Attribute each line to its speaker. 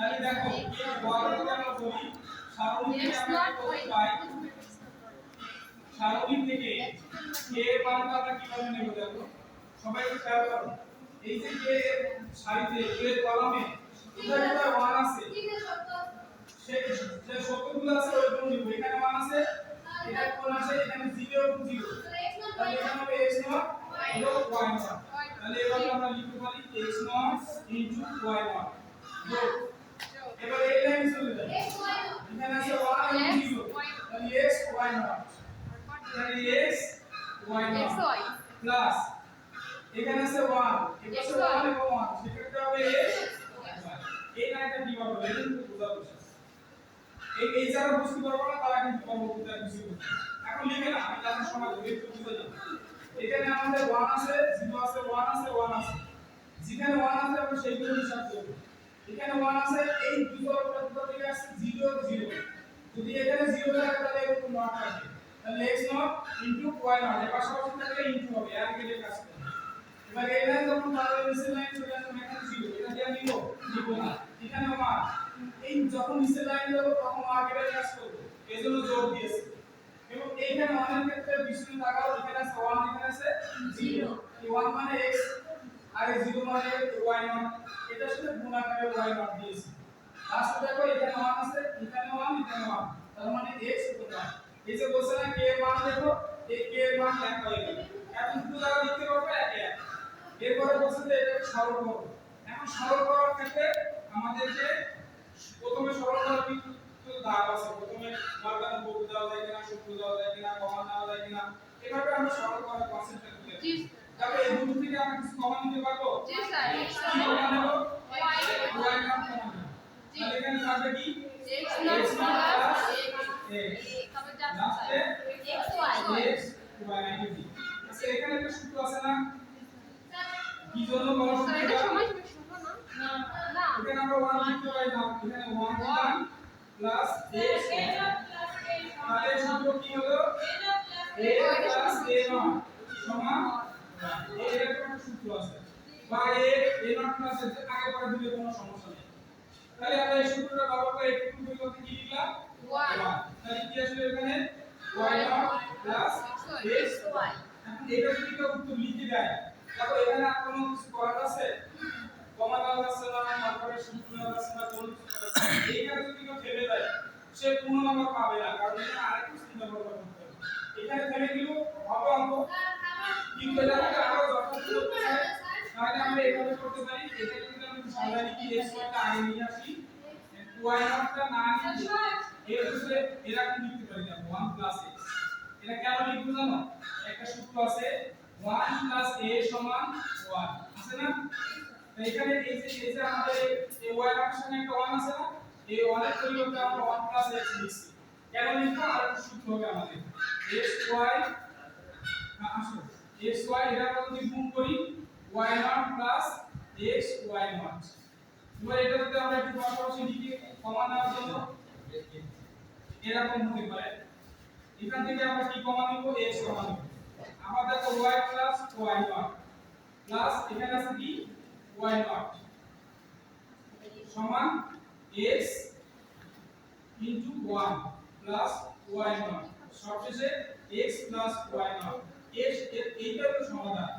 Speaker 1: তাহলে দেখো এই বর্গকে আমরা বলি সারণী থেকে আমরা কি পাই সারণী থেকে k এর মানটা আমরা কিভাবে নেব দেখো সবাই একটু খেয়াল করো এই যে k এর সারিতে k এর কলামে কোথায় কোথায় 1 আছে যে শব্দগুলো আছে ওইগুলো নিব এখানে 1 আছে এটা কোন আছে এখানে 0 এবং 0 তাহলে এখানে হবে x নট হলো y নট তাহলে এভাবে আমরা লিখতে পারি x নট y নট যোগ এবার এই লাইন চলে যায় এখানে আছে 1 এবং 0 তাহলে x y নট তাহলে x y নট প্লাস এখানে আছে 1 এখানে 1 এবং 1 সেক্ষেত্রে হবে x এই লাইনটা কিভাবে হবে এটা কিন্তু বোঝাবো এই যারা বুঝতে পারবো না তারা কিন্তু পরবর্তীতে বুঝতে পারবে এখন লিখে না আমি জানার সময় ধরে একটু বুঝে যাবো এখানে আমাদের 1 আছে 0 আছে 1 আছে 1 আছে যেখানে 1 আছে আমরা সেইগুলো হিসাব করব এখানে 1 আছে এই দুটোর উপরে দুটো থেকে আসছে 0 0 যদি এখানে 0 থাকে তাহলে এরকম নট থাকবে তাহলে x নট y নট এর পাশাপাশি থাকলে ইনটু হবে আর কেটে কাজ করবে এবার এই লাইন যখন তাহলে নিচের লাইন চলে আসবে এখানে 0 এটা দিয়ে নিব না এখানে 1 এই যখন নিচের লাইন যাব তখন আর কেটে কাজ করবে এজন্য যোগ দিয়েছে এবং এইখানে 1 এর ক্ষেত্রে বিষ্ণু তাকাও এখানে আছে 1 এখানে আছে 0 এই 1 মানে x আর 0 মানে y নট এটা সাথে গুণ আকারে y নট দিয়েছে লাস্টে দেখো এখানে 1 আছে এখানে 1 এখানে 1 তার মানে x গুণ 1 এই যে বলছে না k এর মান দেখো এই k এর মান এক হয়ে গেল এখন দুটো জায়গা লিখতে পারবো এক এক এরপরে বলছে যে এটাকে সরল করো এখন সরল করার ক্ষেত্রে আমাদেরকে প্রথমে সরল করার কিন্তু ধাপ আছে প্রথমে বর্গাকার বহু দেওয়া যায় কিনা সূত্র দেওয়া যায় কিনা কমন নেওয়া যায় কিনা এভাবে আমরা সরল করার কনসেপ্টটা বুঝে জি তবে এই দুটো থেকে আমরা কিছু কমন নিতে পারবো জি স্যার কি কমন নেব y নট কমন জি তাহলে এখানে থাকবে কি x নট প্লাস x তবে যাচ্ছে x y নাকি আচ্ছা এখানে একটা সূত্র আছে না কি জন্য বলা সূত্রটা সময় শুনবো না না এখানে আমরা 1 লিখতে পারি না এখানে 1 প্লাস x তাহলে সূত্র কি হলো a প্লাস a নট সমান এই এরকম একটা সূত্র আছে বা a নট প্লাস আগে পরে দিলে কোনো সমস্যা নেই তাহলে আমরা এই সূত্রটা ব্যবহার করে একটু পরিবর্তে কি লিখলাম 1 তাহলে কি আসলে এখানে y not plus x y এখন এটা যদি কেউ উত্তর লিখে দেয় দেখো এখানে আর কোনো কিছু করার আছে কমা দেওয়া আছে না তারপরে সূত্র দেওয়া আছে না কোন এইখানে যদি কেউ ফেলে দেয় সে পূর্ণ নম্বর পাবে না কারণ এখানে আরেকটু চিন্তা করতে হবে এখানে ফেলে দিল হবে অঙ্ক কিন্তু এটা থেকে আরো যথেষ্ট করতে চাই তাহলে আমরা এইভাবে করতে পারি এটা যদি আমরা সমাধান কি x টা আগে নিয়ে আসি y নটটা না নিয়ে এর উপরে এরকম লিখতে পারি না 1 x এটা কেন লিখবো জানো একটা সূত্র আছে 1 a সমান 1 আছে না তো এখানে এই যে আমাদের এই y এর সঙ্গে একটা 1 আছে না এই 1 এর পরিবর্তে আমরা 1 x লিখছি কেন লিখবো আর একটা সূত্র হবে আমাদের xy আসো xy এটা আমরা যদি গুণ করি y not plus xy not এবার এটা যদি আমরা একটু পাশাপাশি লিখি কমা নেওয়ার জন্য এরকম হতে পারে এখান থেকে আমরা কি কমা নিব x কমা নিব আবার দেখো y plus y not plus এখানে আছে কি y নট সমান x into 1 plus y not সবশেষে x plus y not x এইটা হলো সমাধান